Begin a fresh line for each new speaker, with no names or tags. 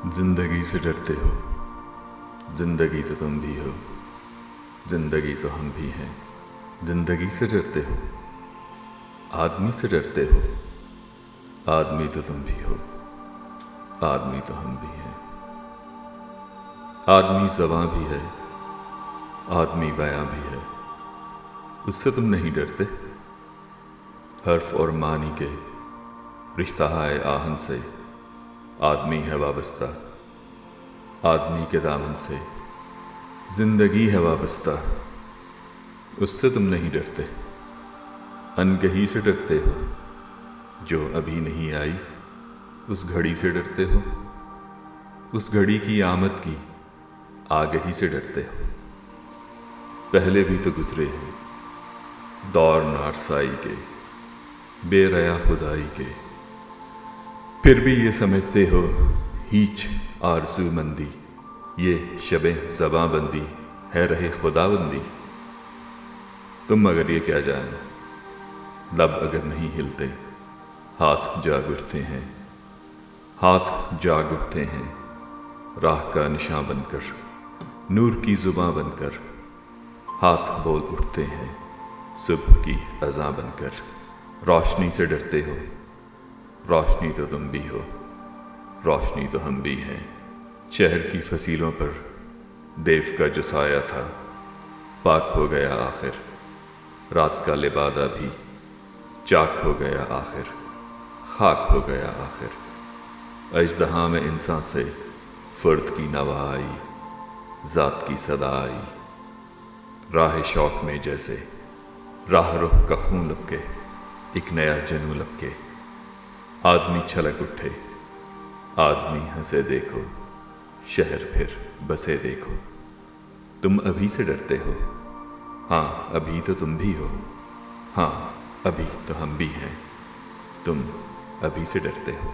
जिंदगी से डरते हो, जिंदगी तो तुम भी हो, जिंदगी तो हम भी हैं। जिंदगी से डरते हो, आदमी से डरते हो, आदमी तो तुम भी हो, आदमी तो हम भी हैं। आदमी ज़बां भी है, आदमी बयां भी है, उससे तुम नहीं डरते। हर्फ और मानी के रिश्ता है आहन से, आदमी है वाबस्ता, आदमी के दामन से जिंदगी है वाबस्ता, उससे तुम नहीं डरते। अनकही से डरते हो, जो अभी नहीं आई, उस घड़ी से डरते हो, उस घड़ी की आमद की आगही से डरते हो। पहले भी तो गुजरे हैं दौर नारसाई के, बेरया खुदाई के, फिर भी ये समझते हो हीच आरज़ूमंदी, ये शबे ज़बां बंदी है रहे खुदाबंदी। तुम मगर ये क्या जानो, लब अगर नहीं हिलते, हाथ जाग उठते हैं, हाथ जाग उठते हैं, राह का निशान बनकर, नूर की ज़ुबां बनकर, हाथ बोल उठते हैं, सुबह की अज़ां बनकर। रोशनी से डरते हो, रोशनी तो तुम भी हो, रोशनी तो हम भी हैं। शहर की फसीलों पर देव का जो साया था, पाक हो गया आखिर, रात का लिबादा भी चाक हो गया आखिर, खाक हो गया आखिर। अजदहा में इंसान से फर्द की नवा आई, ज़ात की सदा आई। राह शौक में जैसे राह रुख का खून लपके, एक नया जनू लपके, आदमी छलक उठे, आदमी हंसे देखो, शहर फिर बसे देखो। तुम अभी से डरते हो, हाँ अभी तो तुम भी हो, हाँ अभी तो हम भी हैं। तुम अभी से डरते हो।